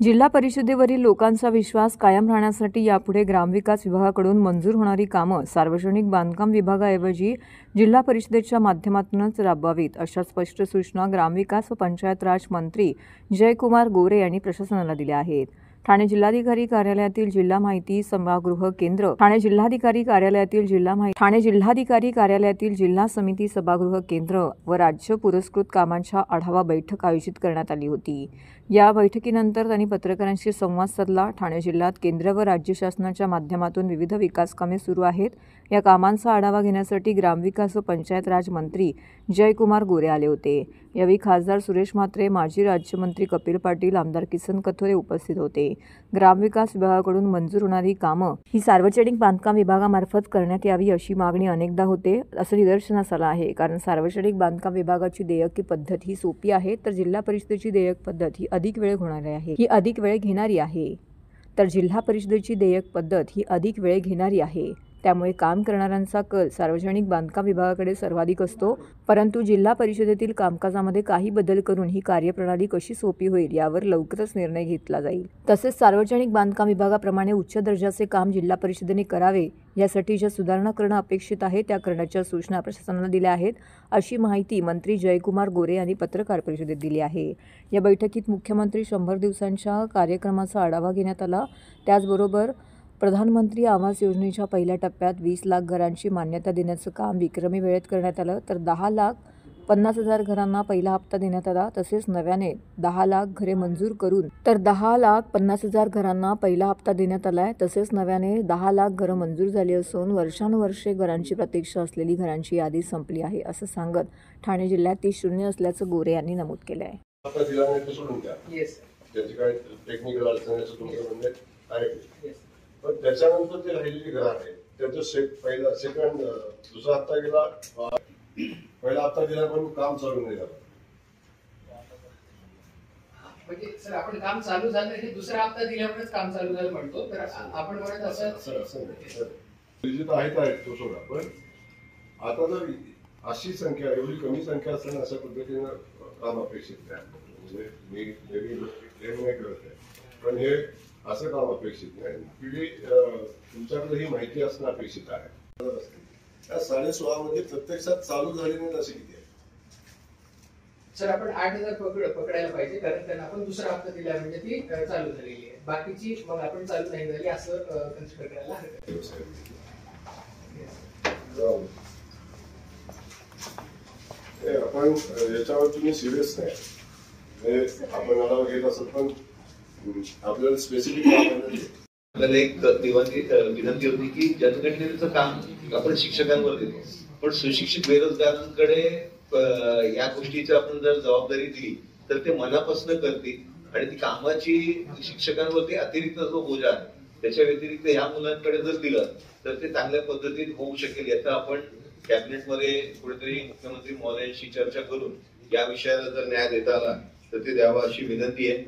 जिल्हा परिषदेवरील लोकांचा विश्वास कायम राहण्यासाठी यापुढे ग्रामविकास विभागाकडून मंजूर होणारी कामं सार्वजनिक बांधकाम विभागाऐवजी जिल्हा परिषदेच्या माध्यमातूनच राबवावीत, अशा स्पष्ट सूचना ग्रामविकास व पंचायत राज मंत्री जयकुमार गोरे यांनी प्रशासनाला दिल्या आहेत. ठाणे जिल्हाधिकारी कार्यालयातील जिल्हा माहिती सभागृह केंद्र, ठाणे जिल्हाधिकारी कार्यालयातील जिल्हा समिती सभागृह केंद्र व राज्य पुरस्कृत कामांच्या आढावा बैठक आयोजित करण्यात आली होती. या बैठकीनंतर त्यांनी पत्रकारांशी संवाद साधला. ठाणे जिल्ह्यात केंद्र व राज्य शासनाच्या माध्यमातून विविध विकास कामे सुरू आहेत. या कामांचा आढावा घेण्यासाठी ग्रामविकास व पंचायत राज मंत्री जयकुमार गोरे आले होते. यावेळी खासदार सुरेश म्हात्रे, माजी राज्यमंत्री कपिल पाटील, आमदार किसन कथोरे उपस्थित होते. ग्रामविकास विभागाकडून मंजूर होणारी कामं ही सार्वजनिक बांधकाम विभागामार्फत करण्यात यावी अशी मागणी अनेकदा होते, असं निदर्शनास आलं आहे. कारण सार्वजनिक बांधकाम विभागाची देयकी पद्धत ही सोपी आहे, तर जिल्हा परिषदेची देयक पद्धत ही अधिक वेळ घेणारी आहे. त्यामुळे काम करणाऱ्यांचा कल सार्वजनिक बांधकाम विभागाकडे सर्वाधिक असतो. परंतु जिल्हा परिषदेतील कामकाजामध्ये काही बदल करून ही कार्यप्रणाली कशी सोपी होईल यावर लवकरच निर्णय घेतला जाईल. तसेच सार्वजनिक बांधकाम विभागाप्रमाणे उच्च दर्जाचे काम जिल्हा परिषदेने करावे, यासाठी ज्या सुधारणा करणं अपेक्षित आहे त्या करण्याच्या सूचना प्रशासनाला दिल्या आहेत, अशी माहिती मंत्री जयकुमार गोरे यांनी पत्रकार परिषदेत दिली आहे. या बैठकीत मुख्यमंत्री 100 दिवसांच्या कार्यक्रमाचा आढावा घेण्यात आला. त्याचबरोबर प्रधानमंत्री आवास योजनेच्या पहिल्या टप्प्यात 20 लाख घरांची मान्यता देण्याचं काम विक्रमी वेळेत करण्यात आलं. तर 10,50,000 घरांना पहिला हप्ता देण्यात आला. तसेच नव्याने 10 लाख घरे मंजूर करून 10,50,000 घरांना पहिला हप्ता देण्यात आलाय. तसेच नव्याने 10 लाख घरं मंजूर झाली असून वर्षानुवर्षे घरांची प्रतीक्षा असलेली घरांची यादी संपली आहे, असं सांगत ठाणे जिल्ह्यात ती शून्य असल्याचं गोरे यांनी नमूद केलं आहे. पण त्याच्यानंतर जे राहिलेली घरं आहेत त्यांचं सेकंड दुसरा हप्ता गेला, पहिला हप्ता दिला पण काम चालू नाही झालं. म्हणजे सर आपण काम चालू झालं हे दुसरा हप्ता दिल्यावरच काम चालू झालं म्हणतो, तर आपण म्हणत असं आहेत तो सोडा. पण आता जर अशी संख्या एवढी कमी संख्या असताना अशा पद्धतीनं काम अपेक्षित नाही. म्हणजे मी नाही करत आहे, पण हे असं काम अपेक्षित नाही. तुमच्याकडे ही माहिती असणं अपेक्षित आहे. त्या 16.5 मध्ये प्रत्यक्षात चालू झाली नाही असे किती आहे? सर आपण 8,000 पकडायला पाहिजे, कारण त्यांना आपण दुसरा हप्ता दिला म्हणजे ती चालू झालेली आहे. बाकीची मग आपण चालू नाही झाली असं कन्सिडर करायला हरकत नाही. आपण याच्यावर तुम्ही सिरियस नाही. आपण आढावा घेत असत, पण आपल्याला स्पेसिफिक आपल्याला एक विनंती होती की जनगणनेचं काम आपण शिक्षकांवर देतो, पण सुशिक्षित बेरोजगारांकडे या गोष्टीची आपण जर जबाबदारी दिली तर ते मनापासून करतील आणि ती कामाची शिक्षकांवरती अतिरिक्त जो बोजा आहे त्याच्या व्यतिरिक्त या मुलांकडे जर दिलं तर ते चांगल्या पद्धतीत होऊ शकेल. याचा आपण कॅबिनेटमध्ये कुठेतरी मुख्यमंत्री महोदयांशी चर्चा करून या विषयाला जर न्याय देता आला तर ते द्यावा अशी विनंती आहे.